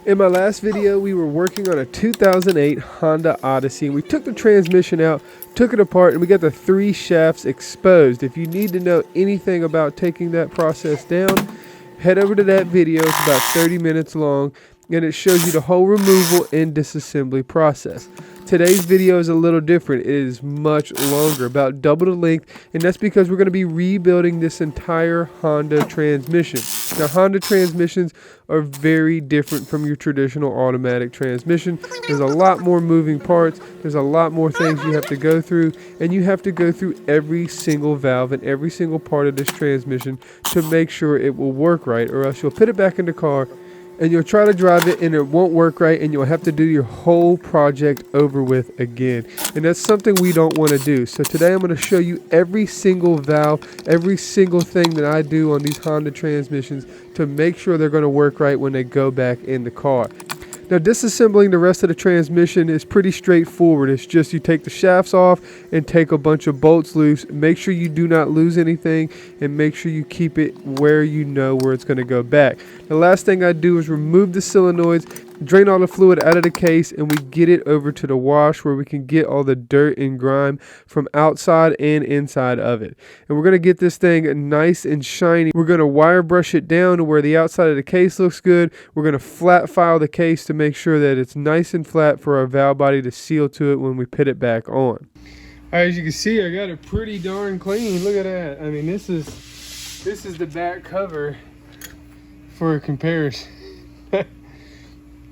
In my last video, we were working on a 2008 Honda Odyssey, and we took the transmission out, took it apart, and we got the 3 shafts exposed. If you need to know anything about taking that process down, head over to that video. It's about 30 minutes long, and it shows you the whole removal and disassembly process. Today's video is a little different. It is much longer, about double the length, and that's because we're going to be rebuilding this entire Honda transmission. Now, Honda transmissions are very different from your traditional automatic transmission. There's a lot more moving parts. There's a lot more things you have to go through, and you have to go through every single valve and every single part of this transmission to make sure it will work right, or else you'll put it back in the car and you'll try to drive it and it won't work right, and you'll have to do your whole project over with again. And that's something we don't want to do. So today I'm going to show you every single valve, every single thing that I do on these Honda transmissions to make sure they're going to work right when they go back in the car. Now, disassembling the rest of the transmission is pretty straightforward. It's just you take the shafts off and take a bunch of bolts loose. Make sure you do not lose anything, and make sure you keep it where you know where it's going to go back. The last thing I do is remove the solenoids, drain all the fluid out of the case, and we get it over to the wash where we can get all the dirt and grime from outside and inside of it. And we're going to get this thing nice and shiny. We're going to wire brush it down to where the outside of the case looks good. We're going to flat file the case to make sure that it's nice and flat for our valve body to seal to it when we put it back on. As you can see, I got it pretty darn clean. Look at that. I mean, this is the back cover for a comparison.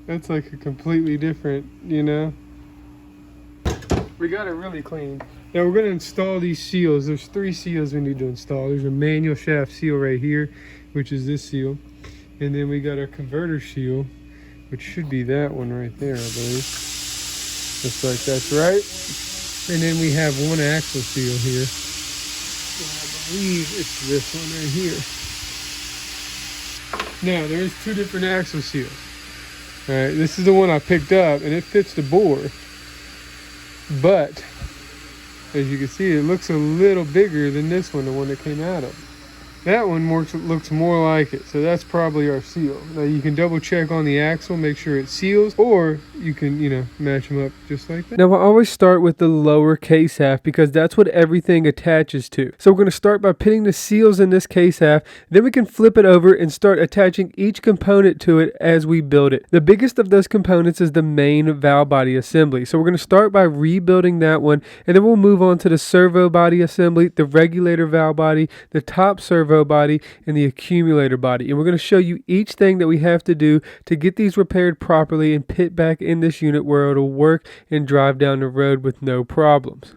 That's like a completely different, you know. We got it really clean. Now we're going to install these seals. There's 3 seals we need to install. There's a manual shaft seal right here, which is this seal. And then we got our converter seal, which should be that one right there, I believe. Looks like that's right. And then we have one axle seal here. And I believe it's this one right here. Now there's 2 different axle seals. All right, this is the one I picked up, and it fits the bore, but as you can see, it looks a little bigger than this one, the one that came out of. That one looks more like it, so that's probably our seal. Now you can double check on the axle, make sure it seals, or you can, you know, match them up just like that. Now I always start with the lower case half because that's what everything attaches to. So we're going to start by putting the seals in this case half, then we can flip it over and start attaching each component to it as we build it. The biggest of those components is the main valve body assembly. So we're going to start by rebuilding that one, and then we'll move on to the servo body assembly, the regulator valve body, the top servo body, and the accumulator body. And we're going to show you each thing that we have to do to get these repaired properly and put back in this unit where it'll work and drive down the road with no problems.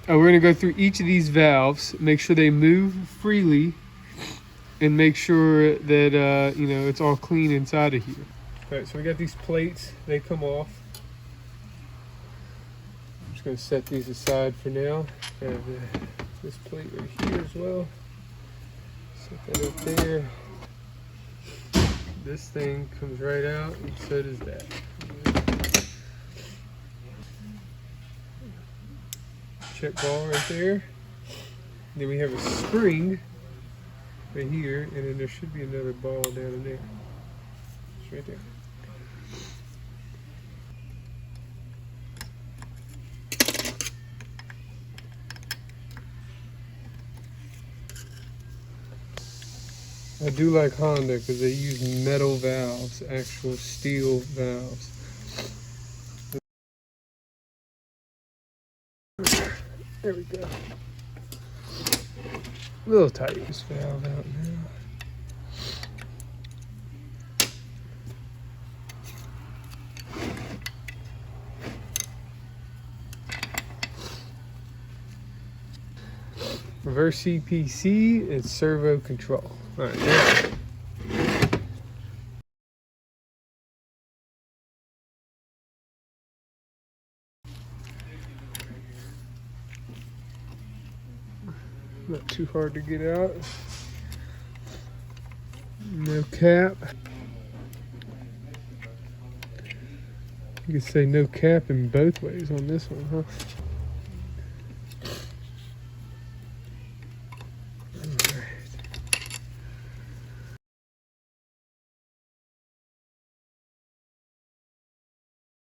We're going to go through each of these valves, make sure they move freely, and make sure that you know, it's all clean inside of here. All right, so we got these plates. They come off. I'm just going to set these aside for now. I have this plate right here as well. Set that up there. This thing comes right out, and so does that. Check ball right there. Then we have a spring right here, and then there should be another ball down in there. It's right there. I do like Honda because they use metal valves, actual steel valves. There we go. A little tight this valve out now. Reverse CPC and servo control. All right, now. Not too hard to get out. No cap. You could say no cap in both ways on this one, huh?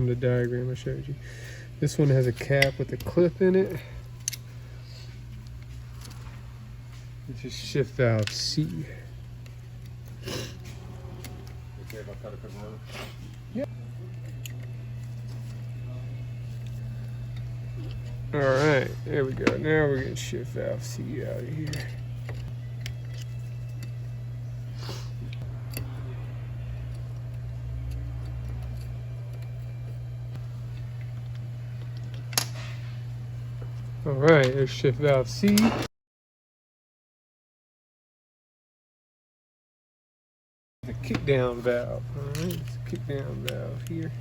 the diagram I showed you. This one has a cap with a clip in it. This is shift valve C. Okay, if I cut a converter. Yeah. Alright, there we go. Now we're getting shift valve C out of here. Alright, there's shift valve C. The kick down valve. Alright, it's a kick down valve here.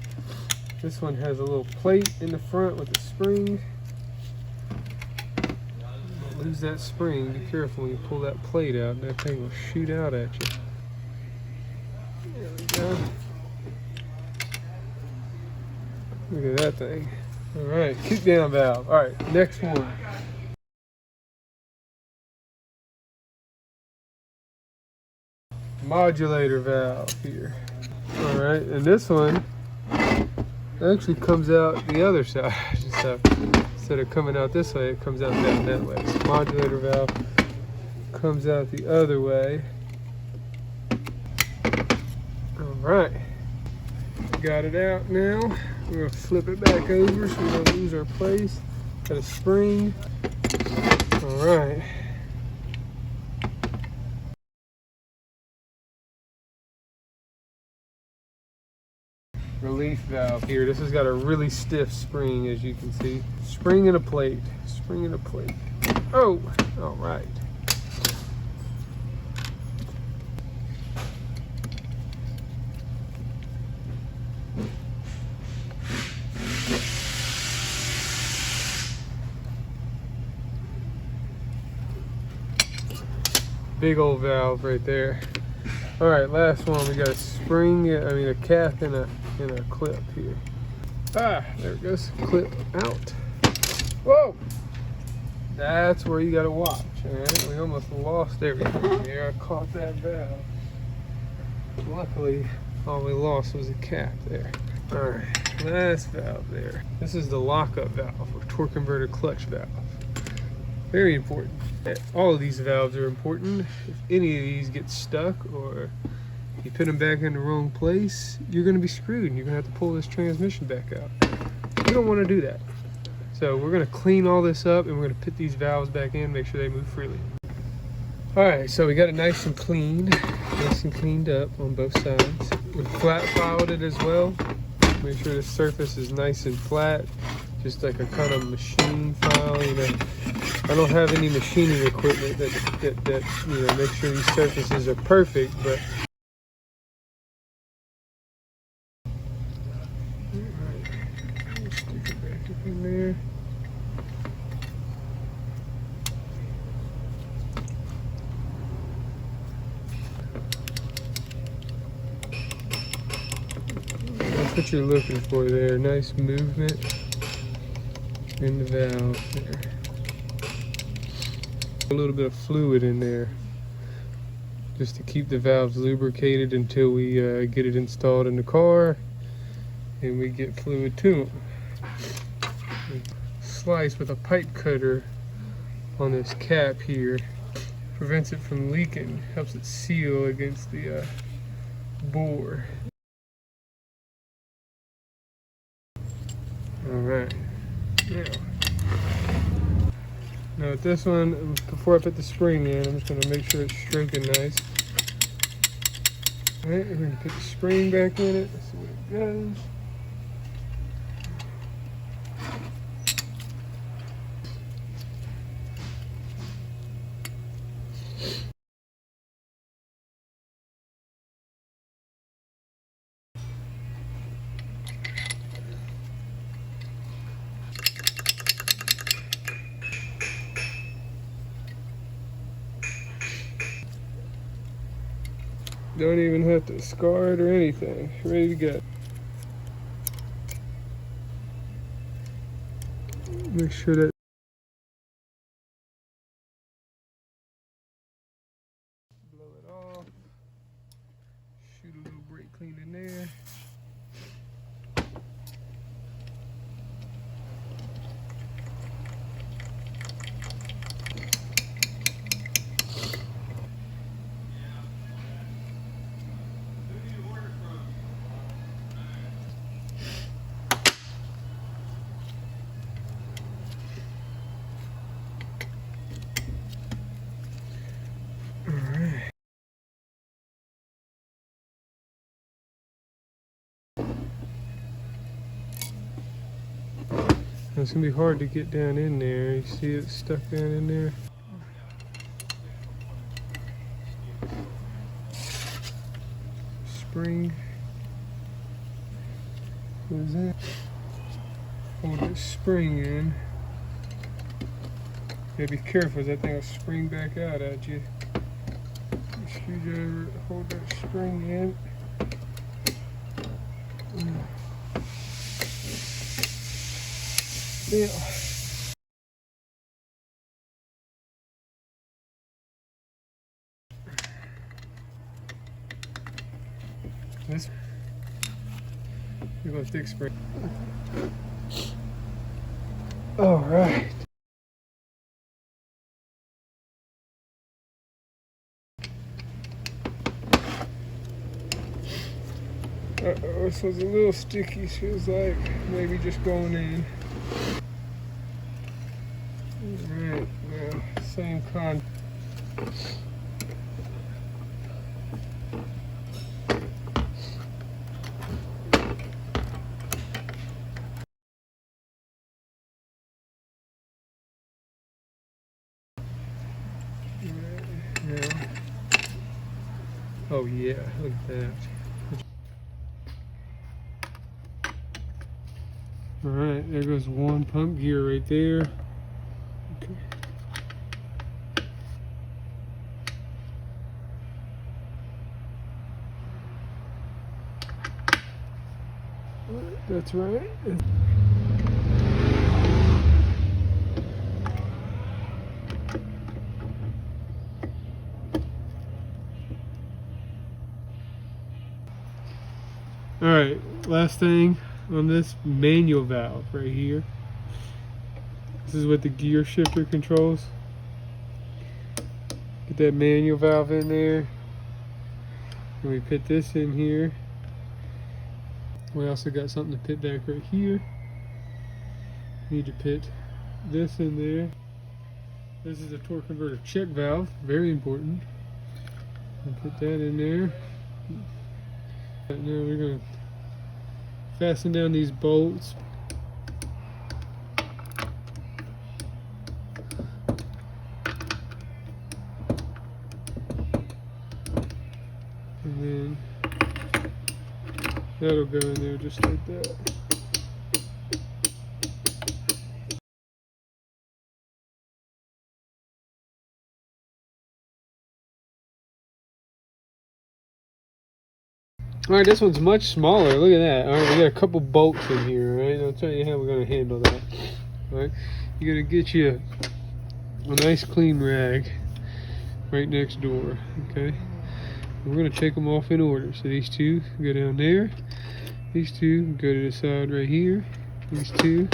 This one has a little plate in the front with a spring. Don't lose that spring. Be careful when you pull that plate out, and that thing will shoot out at you. There we go. Look at that thing. Alright, kick down valve. Alright, next one. Modulator valve here. Alright, and this one actually comes out the other side. So instead of coming out this way, it comes out down that way. So modulator valve comes out the other way. Alright, got it out now. We're going to flip it back over so we don't lose our place. Got a spring. Alright. Relief valve here. This has got a really stiff spring, as you can see. Spring and a plate. Spring and a plate. Oh! Alright. Big old valve right there. All right, last one. We got a spring, a cap and a clip here. Ah, there it goes. Clip out. Whoa! That's where you gotta watch. All right, we almost lost everything there. I caught that valve. Luckily, all we lost was a cap there. All right, last valve there. This is the lockup valve or torque converter clutch valve. Very important. All of these valves are important. If any of these get stuck or you put them back in the wrong place, you're going to be screwed and you're going to have to pull this transmission back out. You don't want to do that. So we're going to clean all this up and we're going to put these valves back in, make sure they move freely. Alright, so we got it nice and cleaned, nice and cleaned up on both sides. We flat filed it as well. Make sure the surface is nice and flat, just like a kind of machine file, you know. I don't have any machining equipment that you know, make sure these surfaces are perfect, but alright, stick it back up in there. That's what you're looking for there. Nice movement in the valve there. A little bit of fluid in there just to keep the valves lubricated until we get it installed in the car and we get fluid to them. Slice with a pipe cutter on this cap here prevents it from leaking, helps it seal against the bore. Alright, now with this one, before I put the spring in, I'm just going to make sure it's stroking nice. Alright, we're going to put the spring back in it, see where it goes. Don't even have to scar it or anything. Ready to go. Make sure that blow it off. Shoot a little brake clean in there. It's gonna be hard to get down in there. You see it stuck down in there? Spring. What is that? Hold this spring in. Yeah, be careful, that thing will spring back out at you. Screwdriver, hold that spring in. Yeah. This. You got a thick spring. All right. Uh-oh, this was a little sticky. Feels like maybe just going in. Alright, now same con. Oh yeah, look at that. Alright, there goes one pump gear right there. Okay. That's right. Alright, last thing on this manual valve right here. This is what the gear shifter controls. Get that manual valve in there. And we put this in here. We also got something to put back right here. Need to put this in there. This is a torque converter check valve, very important. And put that in there. Right now we're going to fasten down these bolts. And then that'll go in there just like that. Alright, this one's much smaller. Look at that. Alright, we got a couple bolts in here, alright? I'll tell you how we're going to handle that. Alright, you're going to get you a nice clean rag right next door, okay? And we're going to take them off in order. So these two go down there. These two go to the side right here. These two.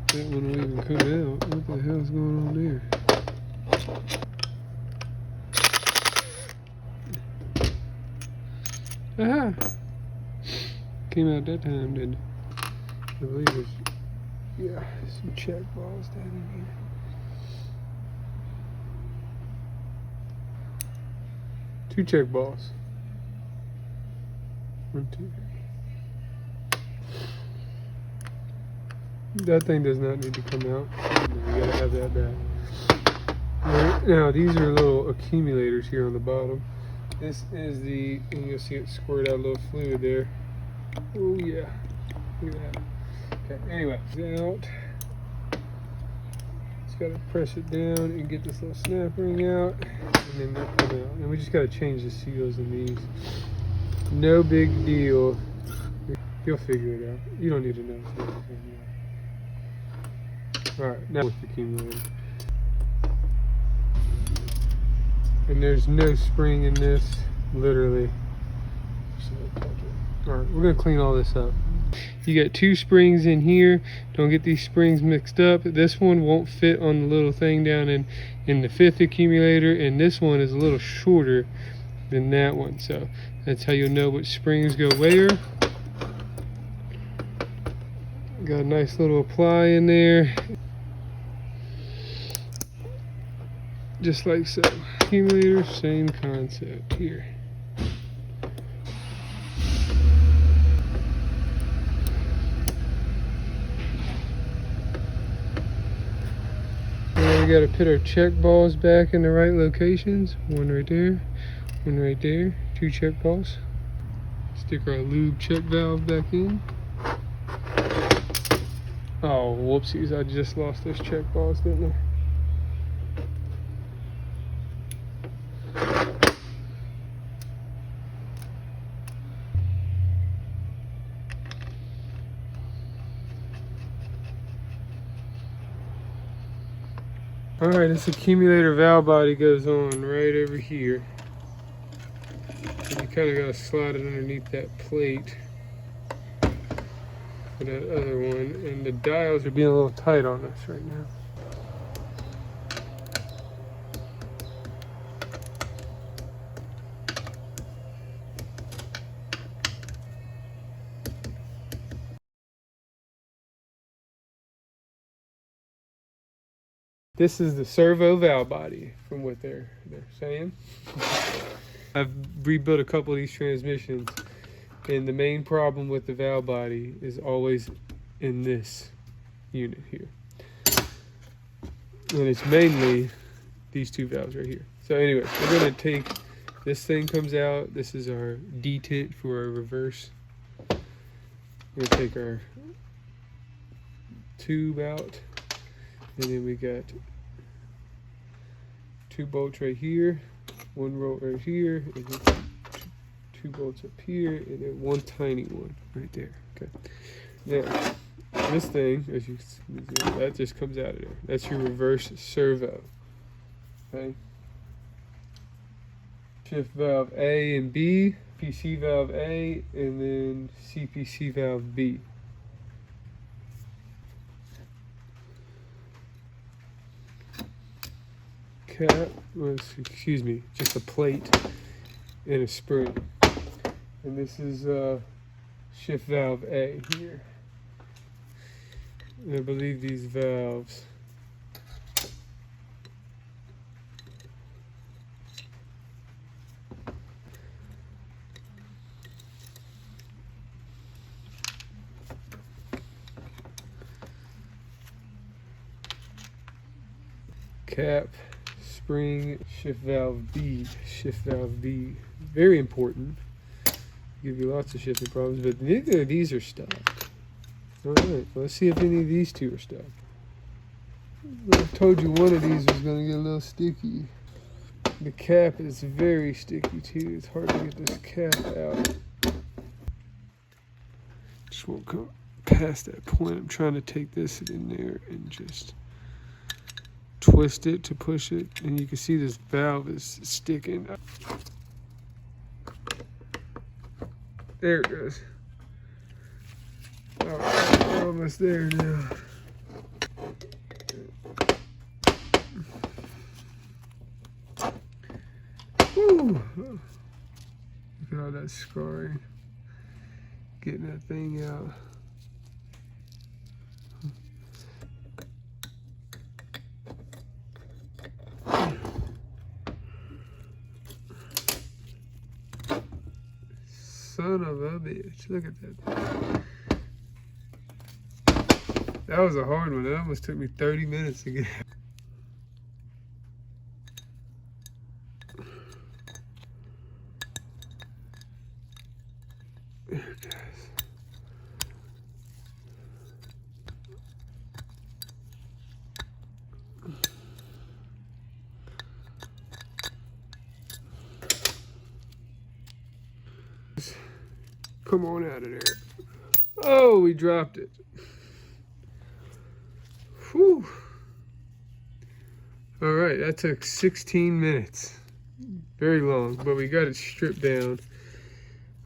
That one will even come out. What the hell's going on there? Aha! Came out that time, didn't it? I believe it's, yeah, some check balls down in here. Two check balls. 1, 2, 3. That thing does not need to come out. You gotta have that back. Alright, now these are little accumulators here on the bottom. This is the, and you'll see it squirt out a little fluid there. Oh yeah, look at that. Okay, anyway, out. Just gotta press it down and get this little snap ring out, and then they'll come out. And we just gotta change the seals in these. No big deal. You'll figure it out. You don't need to know. Alright, now with the accumulator. And there's no spring in this, literally. Alright, we're going to clean all this up. You got 2 springs in here. Don't get these springs mixed up. This one won't fit on the little thing down in the 5th accumulator, and this one is a little shorter than that one. So that's how you'll know which springs go where. Got a nice little apply in there. Just like so. Accumulator, same concept here. we got to put our check balls back in the right locations. One right there, one right there, 2 check balls. Stick our lube check valve back in. Oh, whoopsies, I just lost those check balls, didn't I? Alright, this accumulator valve body goes on right over here. And you kind of got to slide it underneath that plate for that other one. And the dials are being a little tight on us right now. This is the servo valve body, from what they're saying. I've rebuilt a couple of these transmissions, and the main problem with the valve body is always in this unit here. And it's mainly these 2 valves right here. So anyway, we're gonna take, this thing comes out, this is our detent for our reverse. We're gonna take our tube out, and then we got 2 bolts right here, 1 bolt right here, and then 2 bolts up here, and then 1 tiny one right there. Okay. Now, this thing, as you see, that just comes out of there. That's your reverse servo. Okay. Shift valve A and B, PC valve A, and then CPC valve B. Cap, excuse me, just a plate and a spring. And this is shift valve A here. And I believe these valves cap, spring, shift valve B, very important. Give you lots of shifting problems, but neither of these are stuck. All right, let's see if any of these 2 are stuck. I told you one of these was going to get a little sticky. The cap is very sticky too. It's hard to get this cap out. Just won't come past that point. I'm trying to take this in there and just twist it to push it, and you can see this valve is sticking. There it goes. Oh, we're almost there now. Woo! Look at all that scarring. Getting that thing out. Son of a bitch. Look at that. That was a hard one. That almost took me 30 minutes to get out. There it goes. Come on out of there. Oh, we dropped it. Whew. All right, that took 16 minutes. Very long, but we got it stripped down.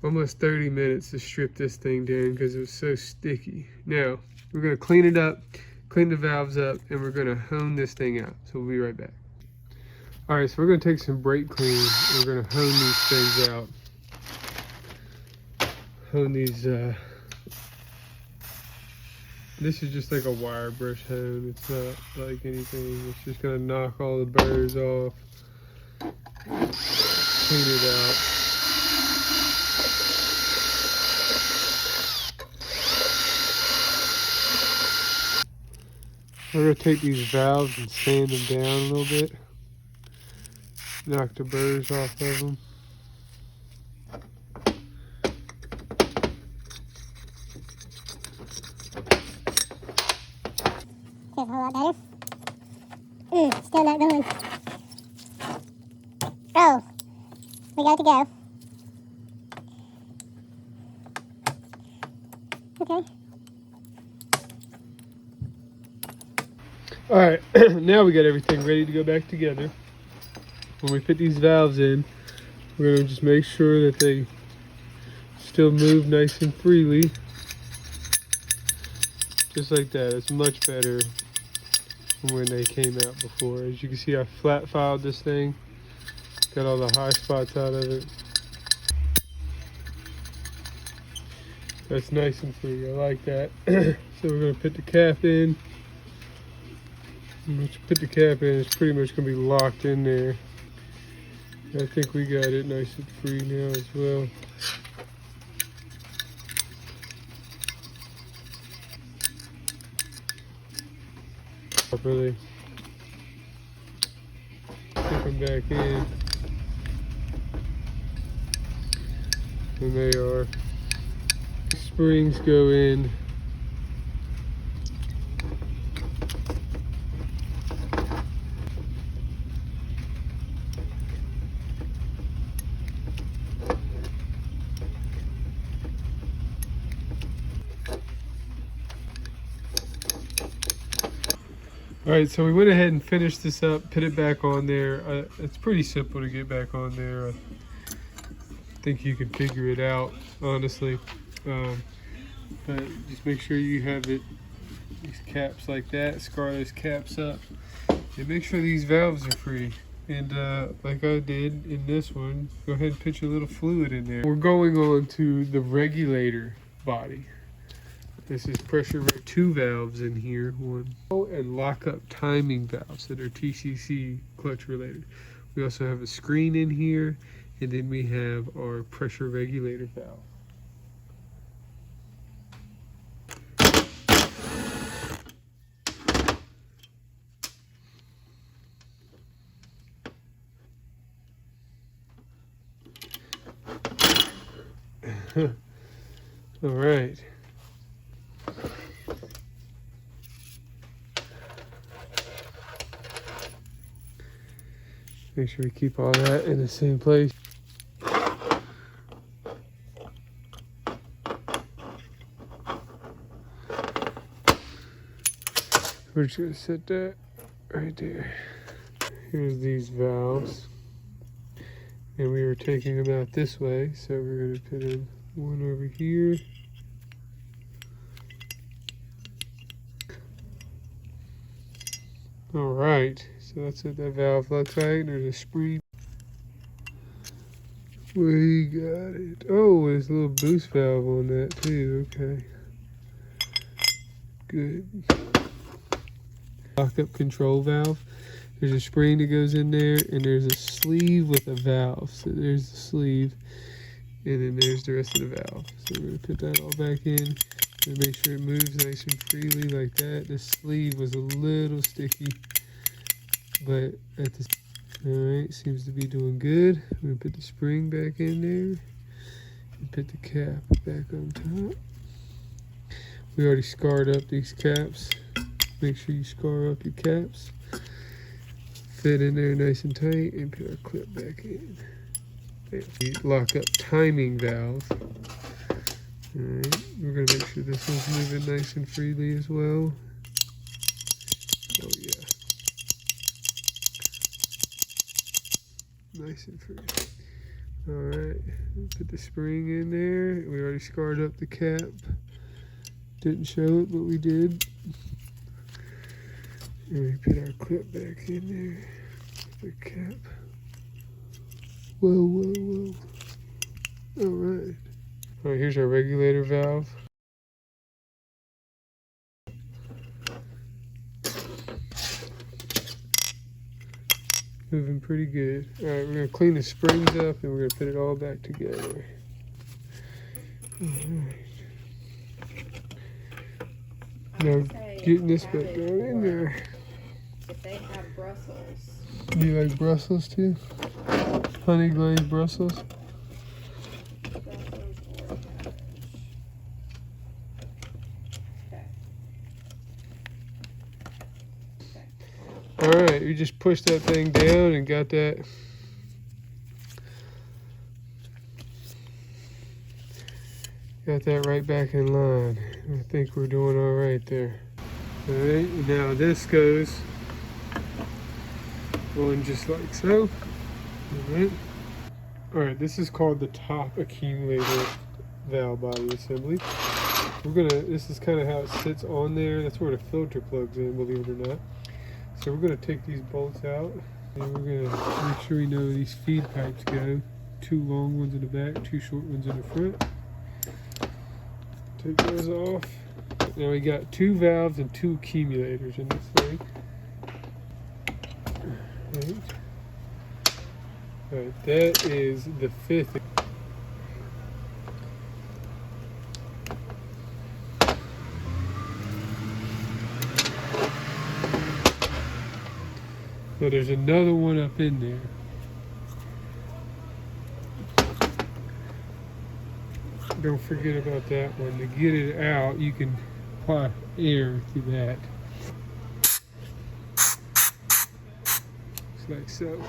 Almost 30 minutes to strip this thing down because it was so sticky. Now, we're gonna clean it up, clean the valves up, and we're gonna hone this thing out. So we'll be right back. All right, so we're gonna take some brake clean and we're gonna hone these things out. Hone these, this is just like a wire brush hone. It's not like anything. It's just gonna knock all the burrs off, clean it out. We're going to take these valves and sand them down a little bit. Knock the burrs off of them. Feels a whole lot better. Still not going. Oh, we got it to go. Okay. All right, now we got everything ready to go back together. When we put these valves in, we're going to just make sure that they still move nice and freely. Just like that. It's much better than when they came out before. As you can see, I flat filed this thing. Got all the high spots out of it. That's nice and free. I like that. So we're going to put the cap in. Once you put the cap in, it's pretty much going to be locked in there. I think we got it nice and free now as well. Properly. Stick them back in. And they are. Springs go in. All right, so we went ahead and finished this up, put it back on there. It's pretty simple to get back on there. I think you can figure it out, honestly. But just make sure you have it, these caps like that, scar those caps up, and make sure these valves are free. And like I did in this one, go ahead and put your little fluid in there. We're going on to the regulator body. This is pressure, 2 valves in here, one, and lock up timing valves that are TCC clutch related. We also have a screen in here, and then we have our pressure regulator valve. All right. Make sure we keep all that in the same place. We're just gonna set that right there. Here's these valves. And we were taking them out this way, so we're gonna put in one over here. All right, so that's what that valve looks like. There's a spring. We got it. Oh, there's a little boost valve on that too. Okay. Good. Lock-up control valve. There's a spring that goes in there, and there's a sleeve with a valve. So there's the sleeve, and then there's the rest of the valve. So we're gonna put that all back in and make sure it moves nice and freely like that. The sleeve was a little sticky, but at the alright, seems to be doing good. I'm gonna put the spring back in there and put the cap back on top. We already scarred up these caps. Make sure you scar up your caps. Fit in there nice and tight and put our clip back in. There. Lock up timing valve. Alright, we're gonna make sure this one's moving nice and freely as well. Oh yeah. Nice and free. Alright, put the spring in there. We already scarred up the cap. Didn't show it, but we did. And we put our clip back in there. The cap. Whoa, whoa, whoa. Alright. Alright, here's our regulator valve. Moving pretty good. Alright, we're going to clean the springs up and we're going to put it all back together. Alright. Now, Getting this back down in there. If they have Brussels. Do you like Brussels too? Honey glazed Brussels? Brussels or cabbage. Okay. Okay. Alright, you just push that thing down and got that. Got that right back in line. I think we're doing alright there. Alright, now this goes on just like so. Alright. Alright, this is called the top accumulator valve body assembly. This is kind of how it sits on there. That's where the filter plugs in, believe it or not. So we're gonna take these bolts out and we're gonna make sure we know where these feed pipes go. 2 long ones in the back, 2 short ones in the front. Take those off. Now we got 2 valves and 2 accumulators in this thing. Alright, that is the 5th. So there's another one up in there. Don't forget about that one. To get it out, you can apply air to that. Just like so.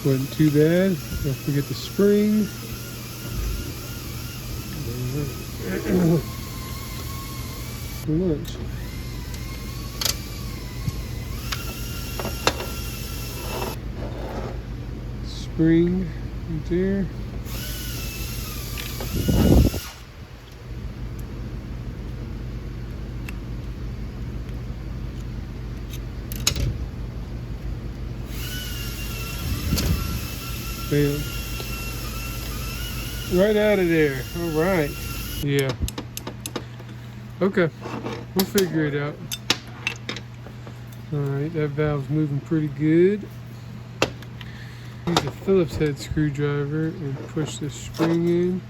Wasn't too bad. Don't forget the spring. For lunch. Spring right there. Bam. Right out of there. All right. Yeah. Okay. We'll figure it out. All right. That valve's moving pretty good. Use a Phillips head screwdriver and push this spring in.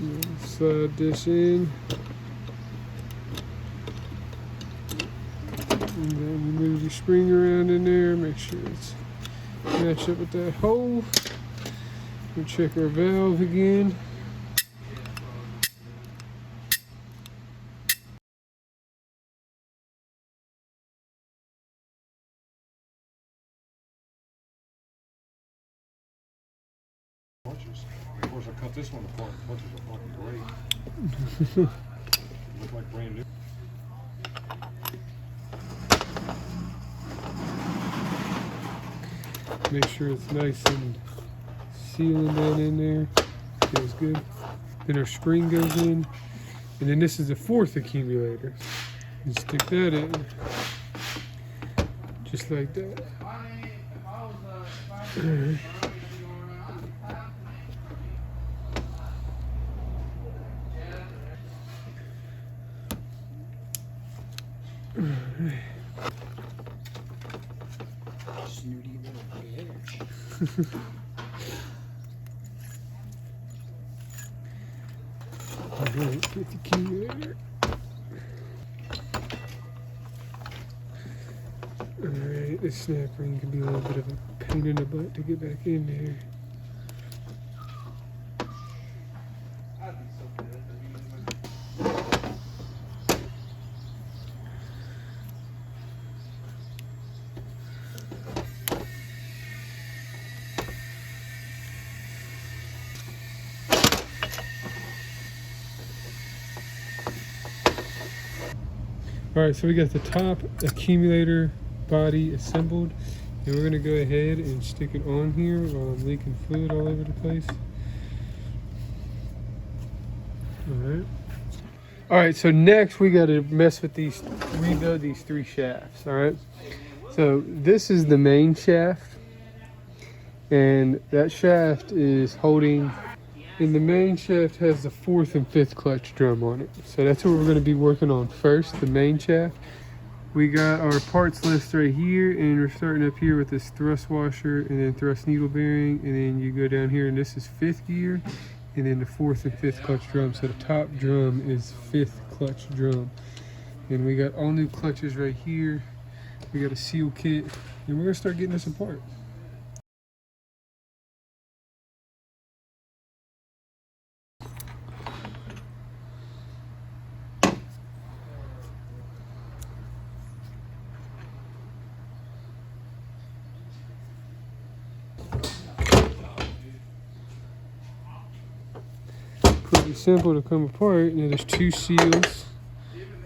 And slide this in. And then you move your spring around in there. Make sure it's match up with that hole. We'll check our valve again. Punches. Of course, I cut this one apart. Punches are fucking great. Look like brand new. Make sure it's nice and sealing down in there. Feels good. Then our spring goes in. And then this is the 4th accumulator. You stick that in. Just like that. Alright. Snooty little bitch. Alright, get the accumulator. Alright, this snap ring can be a little bit of a pain in the butt to get back in there. Alright, so we got the top accumulator body assembled, and we're going to go ahead and stick it on here while I'm leaking fluid all over the place. Alright. Alright, so next we got to mess with these, rebuild these 3 shafts. Alright, so this is the main shaft, and that shaft is holding And the main shaft has the 4th and 5th clutch drum on it. So that's what we're going to be working on first, the main shaft. We got our parts list right here, and we're starting up here with this thrust washer and then thrust needle bearing, and then you go down here and this is 5th gear, and then the 4th and 5th clutch drum. So the top drum is 5th clutch drum. And we got all new clutches right here. We got a seal kit, and we're gonna start getting this apart. Pretty simple to come apart. Now there's 2 seals,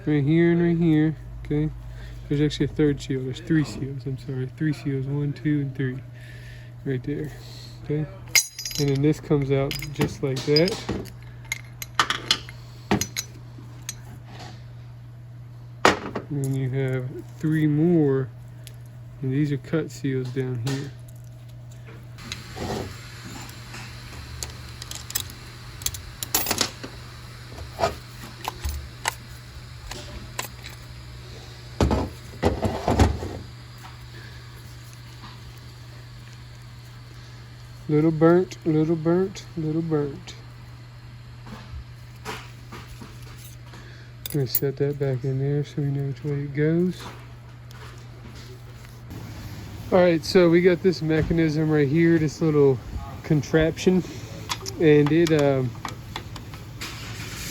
right here and right here. Okay, there's actually a 3rd seal. There's 3 seals. I'm sorry, 3 seals. 1, 2, and 3, right there. Okay, and then this comes out just like that. And then you have 3 more, and these are cut seals down here. Little burnt, little burnt, little burnt. I'm gonna set that back in there so we know which way it goes. All right, so we got this mechanism right here, this little contraption, and it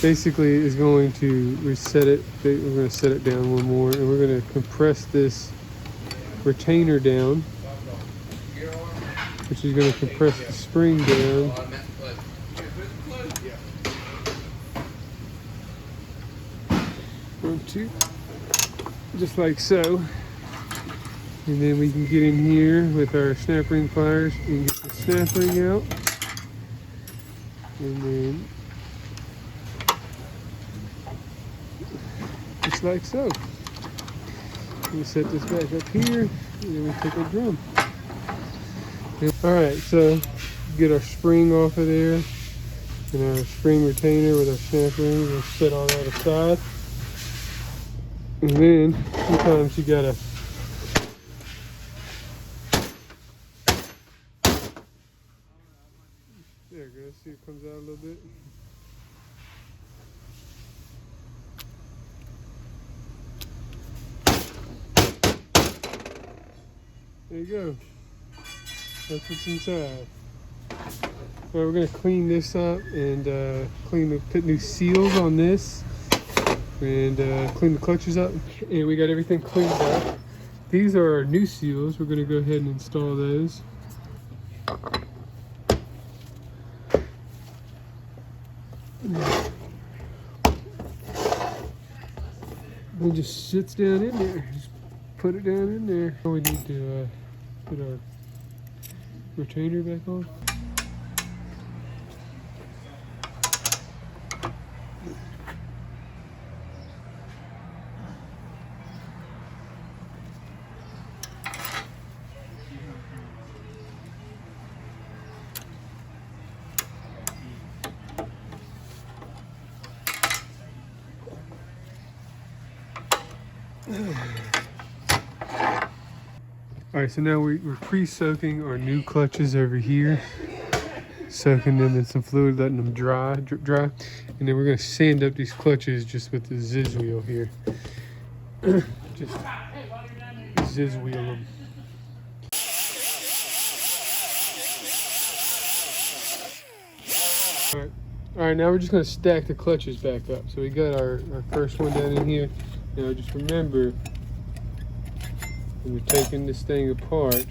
basically is going to reset it. We're gonna set it down one more, and we're gonna compress this retainer down, which is going to compress the spring down. 1, 2, just like so. And then we can get in here with our snap ring pliers and get the snap ring out. And then, just like so. We set this back up here, and then we take our drum. Alright, so get our spring off of there and our spring retainer with our snap rings. We'll set all that aside. And then sometimes you gotta there it goes, see it comes out a little bit. There you go. That's what's inside. Well, we're gonna clean this up and put new seals on this and clean the clutches up. And we got everything cleaned up. These are our new seals. We're gonna go ahead and install those. It just sits down in there. Just put it down in there. We need to put our retainer back on. Alright, so now we're pre-soaking our new clutches over here. Soaking them in some fluid, letting them dry. And then we're going to sand up these clutches just with the Ziz wheel here. Just Ziz wheel them. Alright, now we're just going to stack the clutches back up. So we got our first one down in here. Now just remember, when you're taking this thing apart,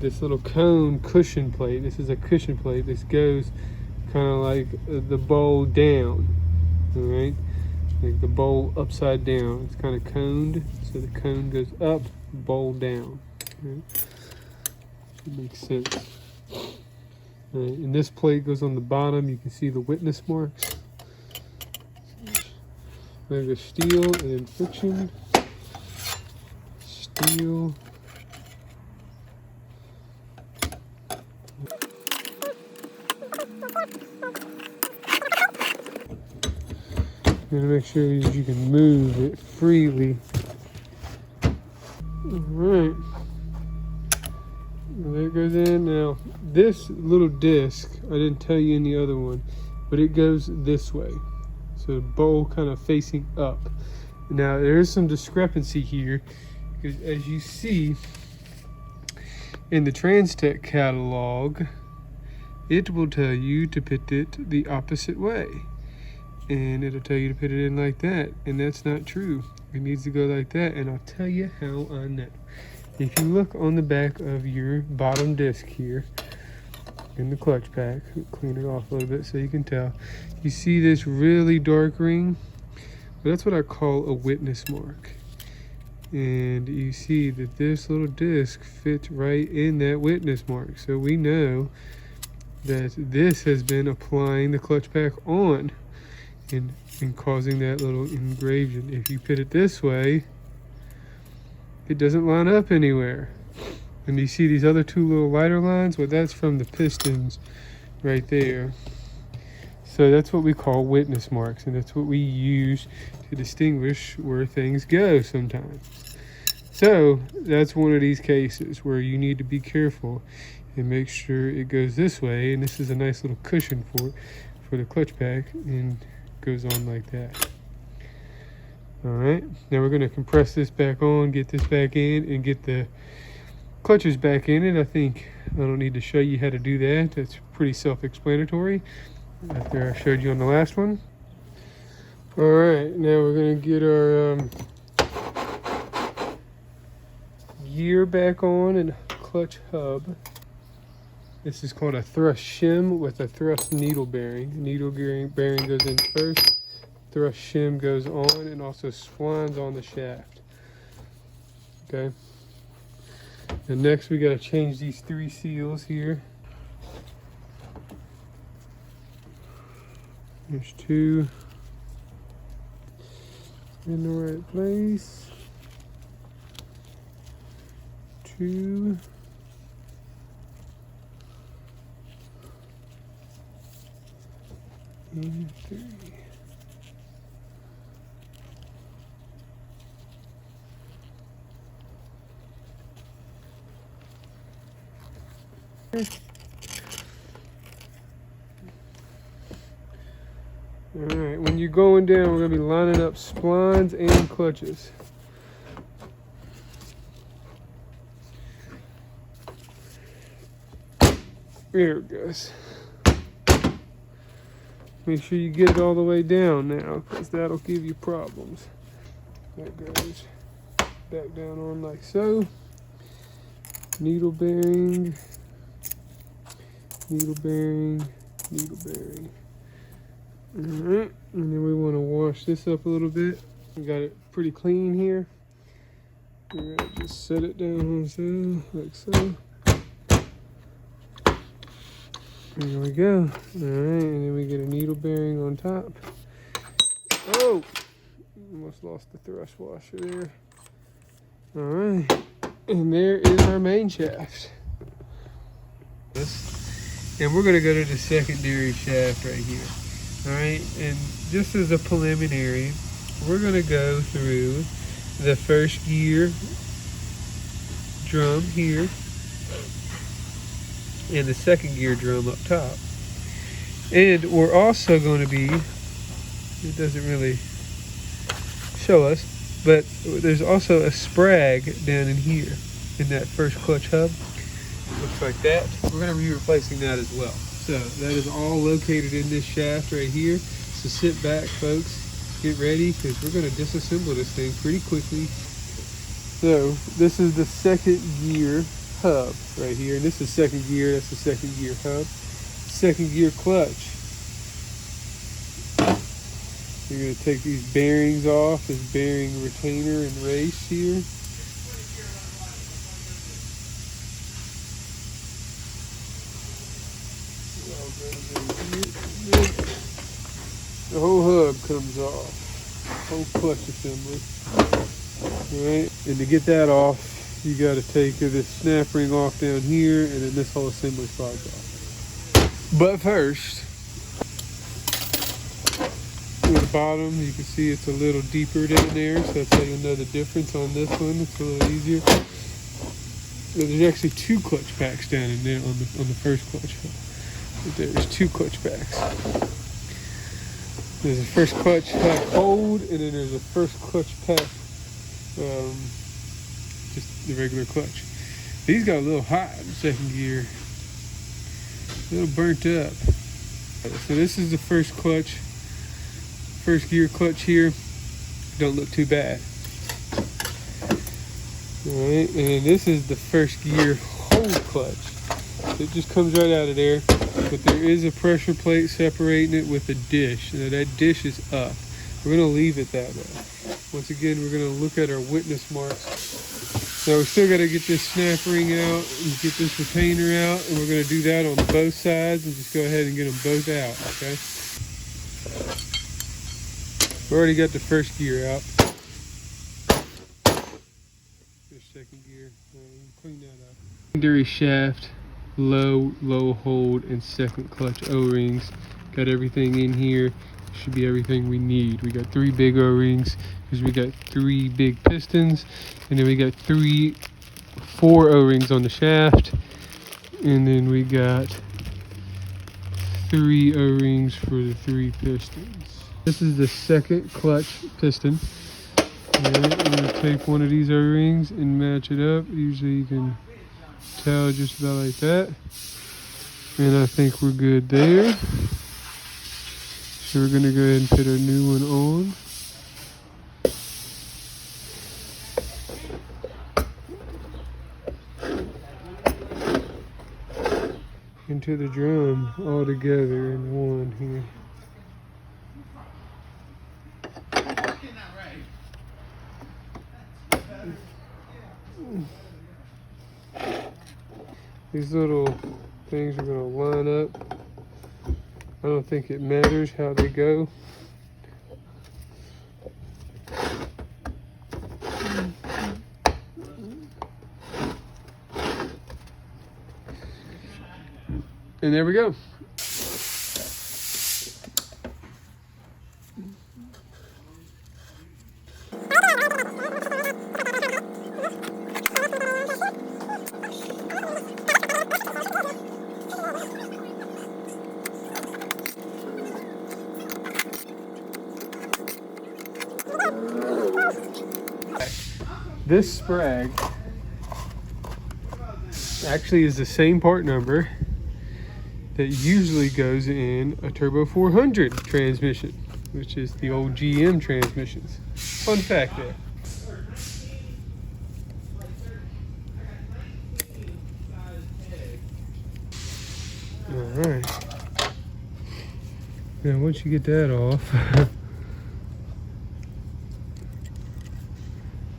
this little cone cushion plate, this is a cushion plate, this goes kind of like the bowl down, all right? Like the bowl upside down. It's kind of coned, so the cone goes up, bowl down. Right? It makes sense. All right, and this plate goes on the bottom. You can see the witness marks. There's steel and then friction. Steel. Gotta make sure that you can move it freely. Alright. There it goes in. Now, this little disc, I didn't tell you in the other one, but it goes this way. So the bowl kind of facing up. Now, there is some discrepancy here, because as you see in the Transtech catalog, it will tell you to put it the opposite way. And it'll tell you to put it in like that, and that's not true. It needs to go like that, and I'll tell you how I know. If you look on the back of your bottom disc here in the clutch pack, clean it off a little bit so you can tell. You see this really dark ring? Well, that's what I call a witness mark. And you see that this little disc fits right in that witness mark. So we know that this has been applying the clutch pack on and causing that little engraving. If you put it this way, it doesn't line up anywhere. And you see these other two little lighter lines? Well, that's from the pistons right there. So that's what we call witness marks, and that's what we use to distinguish where things go sometimes. So that's one of these cases where you need to be careful and make sure it goes this way. And this is a nice little cushion for the clutch pack, and goes on like that. All right, now we're going to compress this back on, get this back in, and get the clutches back in it. I think I don't need to show you how to do that. That's pretty self-explanatory after I showed you on the last one. All right, now we're going to get our gear back on and clutch hub. This is called a thrust shim with a thrust needle bearing. Needle bearing goes in first, thrust shim goes on, and also splines on the shaft. Okay. And next we got to change these 3 seals here. There's 2 in the right place. 2. And 3. All right, when you're going down, we're going to be lining up splines and clutches. There it goes. Make sure you get it all the way down now, because that'll give you problems. That goes back down on like so. Needle bearing, needle bearing, needle bearing. All right, and then we want to wash this up a little bit. We got it pretty clean here. We're gonna just set it down on so, like so. There we go. All right, and then we get a needle bearing on top. Oh, almost lost the thrust washer there. All right, and there is our main shaft. And we're gonna go to the secondary shaft right here. All right, and just as a preliminary, we're gonna go through the first gear drum here and the second gear drum up top. And we're also going to be, it doesn't really show us, but there's also a sprag down in here in that first clutch hub. Looks like that. We're going to be replacing that as well. So that is all located in this shaft right here. So sit back, folks, get ready, because we're going to disassemble this thing pretty quickly. So this is the second gear hub right here, and this is second gear. That's the second gear hub. Second gear clutch. You're going to take these bearings off, this bearing retainer and race here. The whole hub comes off, whole clutch assembly. All right, and to get that off, you got to take this snap ring off down here, and then this whole assembly slides off. But first, the bottom, you can see it's a little deeper down there, so that's how you'll know the difference on this one. It's a little easier. There's actually 2 clutch packs down in there on the first clutch. There's 2 clutch packs. There's a first clutch pack hold, and then there's a first clutch pack, just the regular clutch. These got a little hot in second gear, a little burnt up. So this is the first clutch, first gear clutch here. Don't look too bad. All right, and then this is the first gear hold clutch. It just comes right out of there, but there is a pressure plate separating it with a dish. Now that dish is up. We're gonna leave it that way. Once again, we're gonna look at our witness marks. Now we still gotta get this snap ring out and get this retainer out, and we're gonna do that on both sides and just go ahead and get them both out, okay? We already got the first gear out. There's second gear. Clean that up. Secondary shaft, low hold, and second clutch O-rings. Got everything in here. Should be everything we need. We got 3 big O-rings because we got 3 big pistons, and then we got 4 O-rings on the shaft, and then we got 3 O-rings for the 3 pistons. This is the second clutch piston. Alright, I'm gonna take one of these O-rings and match it up. Usually you can tell just about like that, and I think we're good there. So we're gonna go ahead and put our new one on. Into the drum all together in one here. These little things are gonna line up. I don't think it matters how they go. And there we go. This sprag actually is the same part number that usually goes in a Turbo 400 transmission, which is the old GM transmissions. Fun fact there. All right. Now once you get that off,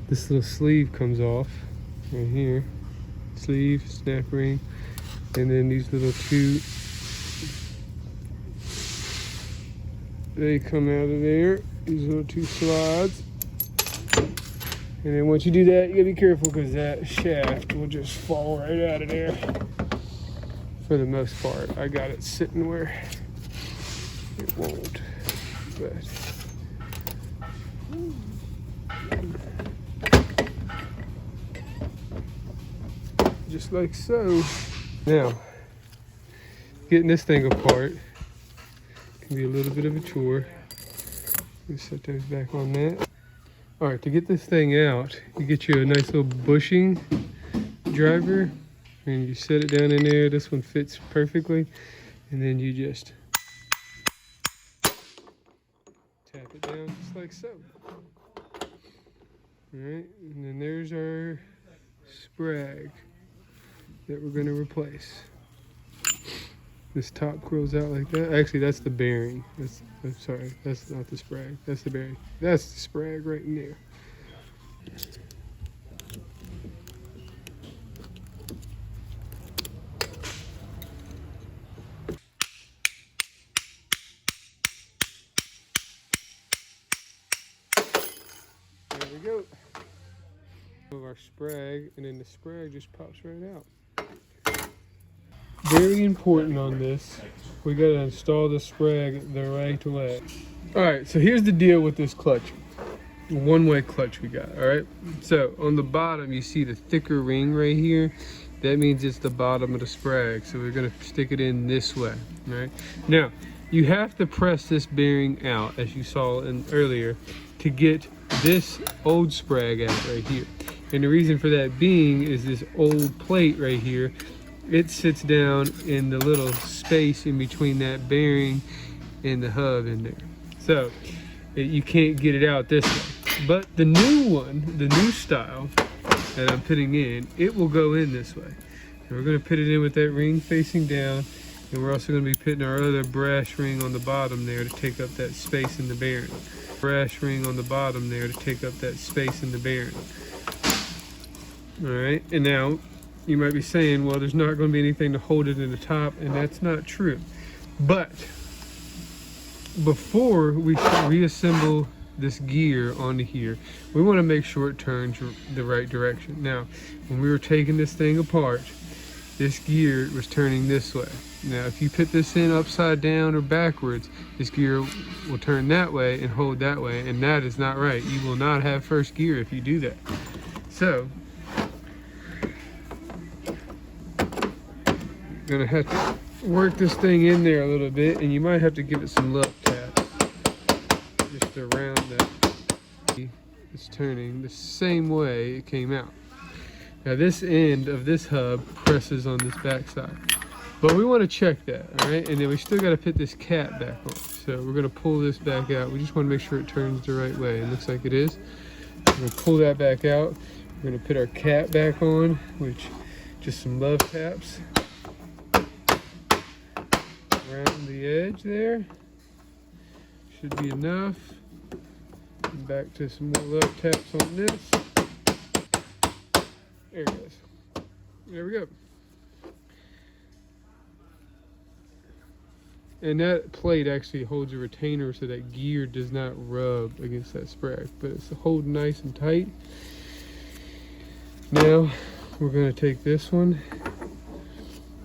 this little sleeve comes off right here. Sleeve, snap ring, and then these little 2, they come out of there. These little 2 slides. And then once you do that, you gotta be careful because that shaft will just fall right out of there. For the most part, I got it sitting where it won't, but. Just like so. Now, getting this thing apart can be a little bit of a chore. Let's set those back on that. All right, to get this thing out, you get you a nice little bushing driver, and you set it down in there. This one fits perfectly, and then you just tap it down just like so. All right, and then there's our sprag that we're going to replace. This top curls out like that. Actually, that's the bearing. I'm sorry, that's not the sprag. That's the bearing. That's the sprag right in there. There we go. Of our sprag, and then the sprag just pops right out. Very important on this we gotta install the sprag the right way. All right, so here's the deal with this clutch. One-way clutch we got, all right? So on the bottom, you see the thicker ring right here. That means it's the bottom of the sprag. So we're gonna stick it in this way, all right? Now, you have to press this bearing out, as you saw earlier, to get this old sprag out right here. And the reason for that being is this old plate right here, it sits down in the little space in between that bearing and the hub in there. So you can't get it out this way. But the new one, the new style that I'm putting in, it will go in this way. And we're gonna put it in with that ring facing down, and we're also gonna be putting our other brass ring on the bottom there to take up that space in the bearing. Brass ring on the bottom there to take up that space in the bearing. All right, and now you might be saying, well, there's not gonna be anything to hold it in the top, and that's not true. But before we reassemble this gear onto here, we want to make sure it turns the right direction. Now, when we were taking this thing apart, this gear was turning this way. Now, if you put this in upside down or backwards, this gear will turn that way and hold that way, and that is not right. You will not have first gear if you do that. So, you're gonna have to work this thing in there a little bit, and you might have to give it some love taps just around that. It's turning the same way it came out. Now this end of this hub presses on this back side, but we want to check that, all right? And then we still got to put this cap back on. So we're going to pull this back out. We just want to make sure it turns the right way. It looks like it is. We're going to pull that back out. We're going to put our cap back on, which just some love taps around the edge there. Should be enough. And back to some more love taps on this. There it goes. There we go. And that plate actually holds a retainer so that gear does not rub against that sprag, but it's holding nice and tight. Now we're going to take this one.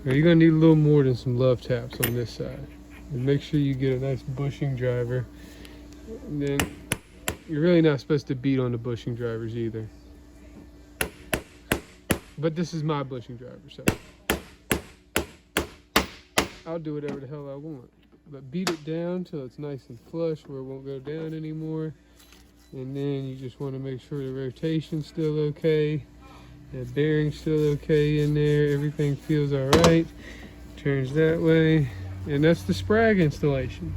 Now you're going to need a little more than some love taps on this side. And make sure you get a nice bushing driver. And then you're really not supposed to beat on the bushing drivers either. But this is my bushing driver, so I'll do whatever the hell I want. But beat it down till it's nice and flush where it won't go down anymore. And then you just want to make sure the rotation's still okay. That bearing's still okay in there. Everything feels all right. Turns that way. And that's the sprag installation.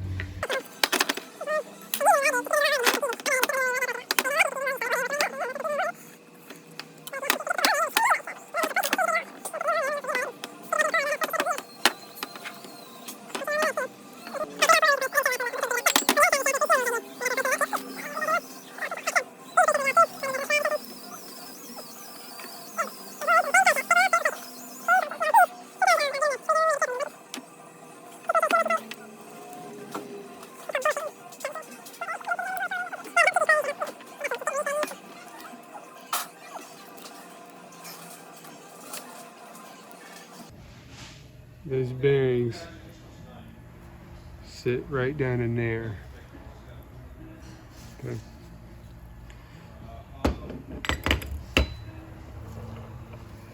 Those bearings sit right down in there. Okay.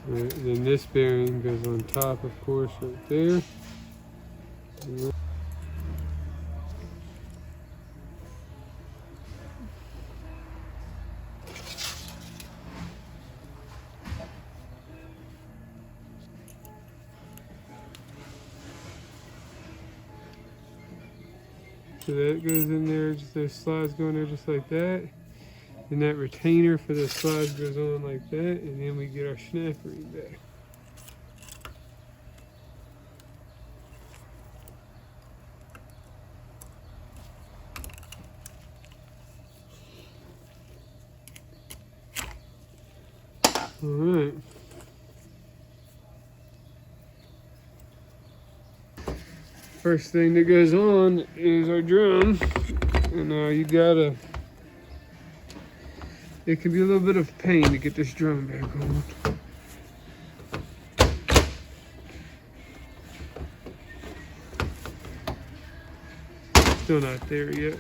Right, then this bearing goes on top, of course, right there. So that goes in there, just those slides go in there just like that. And that retainer for the slides goes on like that, and then we get our snap ring back. All right. First thing that goes on is our drum, and you gotta, it can be a little bit of pain to get this drum back on. Still not there yet.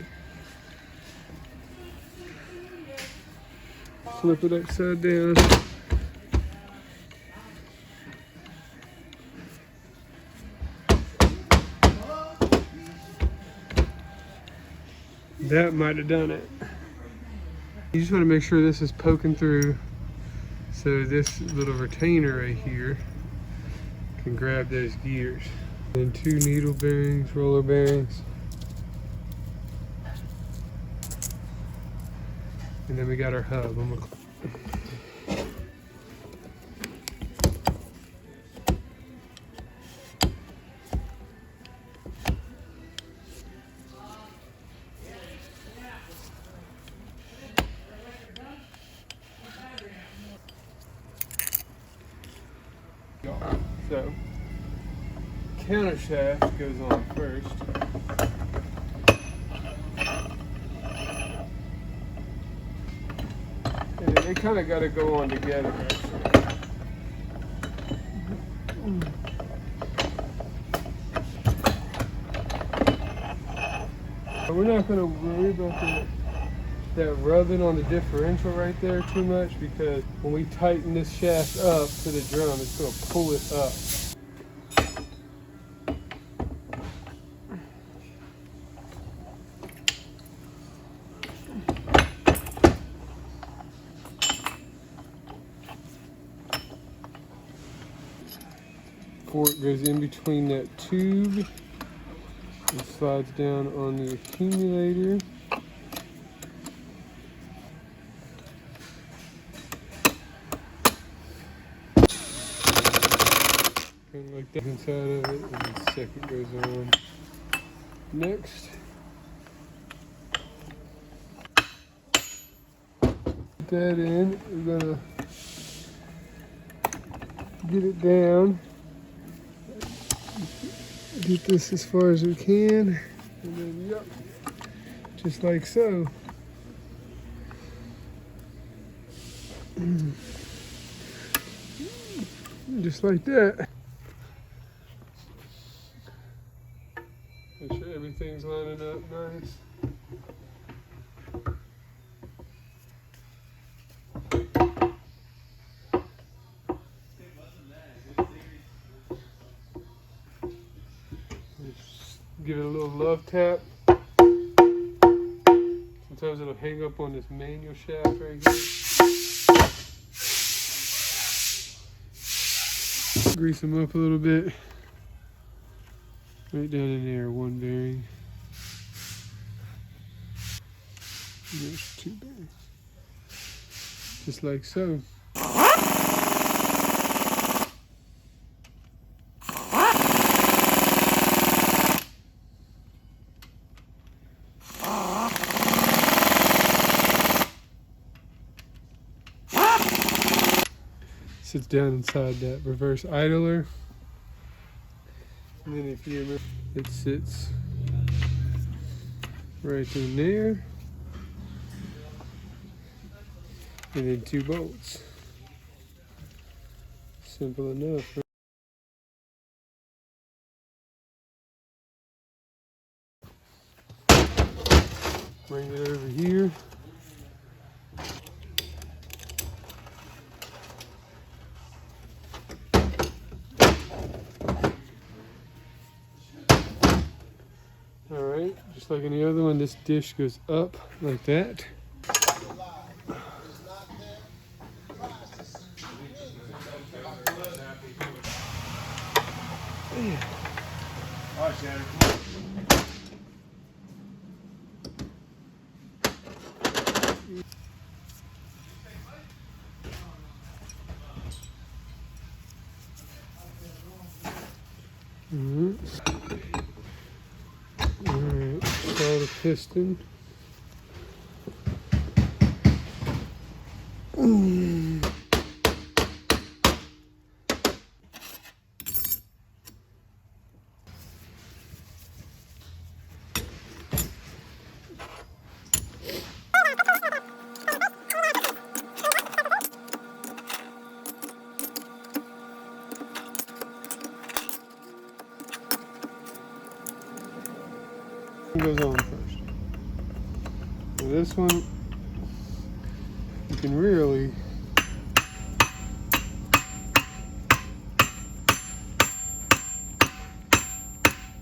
Flip it upside down. That might have done it. You just want to make sure this is poking through so this little retainer right here can grab those gears. And 2 needle bearings, roller bearings. And then we got our hub. So, counter shaft goes on first. And they kind of got to go on together, actually. We're not going to worry about that rubbing on the differential right there too much, because when we tighten this shaft up to the drum, it's going to pull it up. Fork goes in between that tube and slides down on the accumulator. Kind of like that inside of it, and the second goes on next. Put that in. We're gonna get it down. Get this as far as we can, and then yep, just like so. Just like that. Make sure everything's lining up nice. Give it a little love tap. Sometimes it'll hang up on this manual shaft right here. Grease them up a little bit. Right down in there, 1 bearing. And there's 2 bearings. Just like so. Sits down inside that reverse idler, and then if you remember, it sits right in there, and then 2 bolts. Simple enough. Bring it over here. Alright, just like any other one, this dish goes up like that. Alright, Shannon, Alright, install the piston. goes on first. So this one, you can really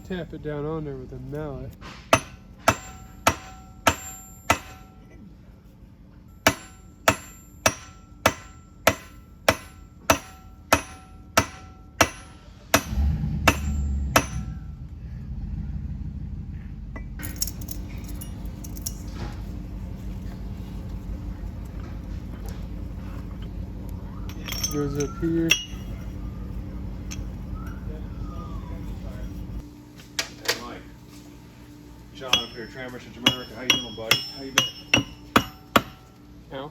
tap it down on there with a mallet. Goes up here. Hey Mike, John up here, Transmissions America. How you doing, buddy? How you doing? Now,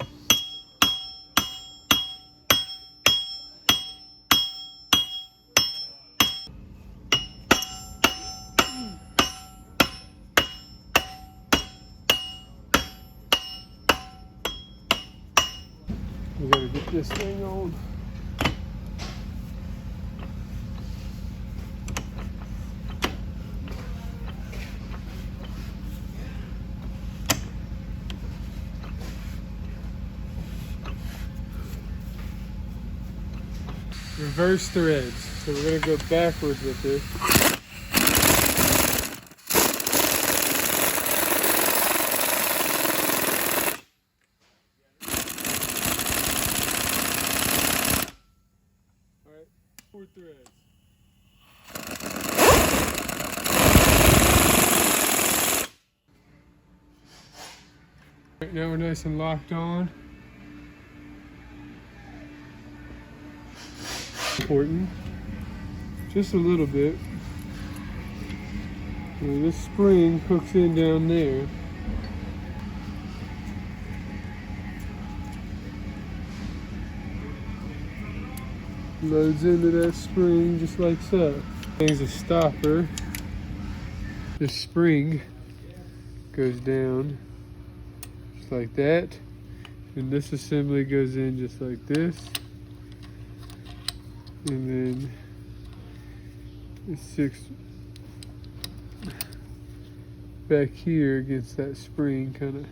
we gotta get this thing on. Reverse threads. So we're gonna go backwards with this. All right, 4 threads. Right now we're nice and locked on. Important, just a little bit. And this spring hooks in down there. Loads into that spring just like so. There's a stopper. This spring goes down just like that. And this assembly goes in just like this. And then it sits back here against that spring, kind of.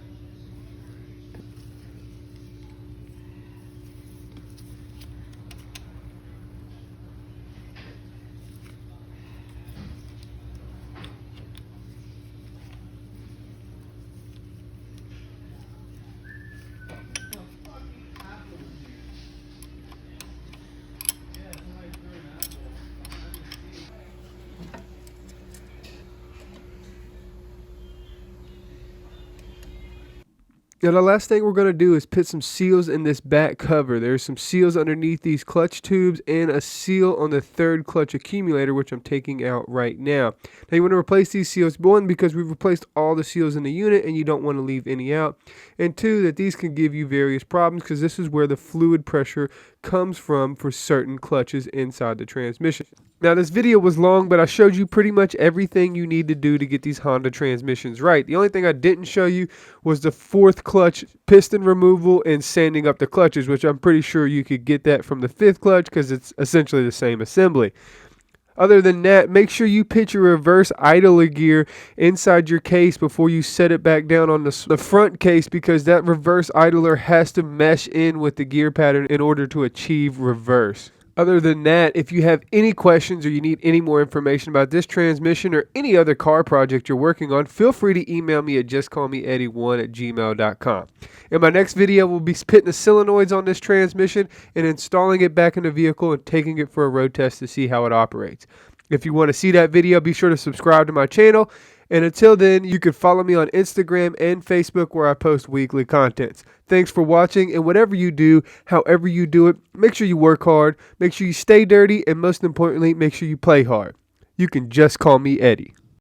Now the last thing we're going to do is put some seals in this back cover. There's some seals underneath these clutch tubes and a seal on the third clutch accumulator, which I'm taking out right now. Now you want to replace these seals, one, because we've replaced all the seals in the unit and you don't want to leave any out, and two, that these can give you various problems because this is where the fluid pressure comes from for certain clutches inside the transmission. Now this video was long, but I showed you pretty much everything you need to do to get these Honda transmissions right. The only thing I didn't show you was the fourth clutch piston removal and sanding up the clutches, which I'm pretty sure you could get that from the fifth clutch because it's essentially the same assembly. Other than that, make sure you put your reverse idler gear inside your case before you set it back down on the front case, because that reverse idler has to mesh in with the gear pattern in order to achieve reverse. Other than that, if you have any questions or you need any more information about this transmission or any other car project you're working on, feel free to email me at justcallmeeddie1@gmail.com. In my next video, we'll be putting the solenoids on this transmission and installing it back in the vehicle and taking it for a road test to see how it operates. If you want to see that video, be sure to subscribe to my channel. And until then, you can follow me on Instagram and Facebook where I post weekly contents. Thanks for watching, and whatever you do, however you do it, make sure you work hard, make sure you stay dirty, and most importantly, make sure you play hard. You can just call me Eddie.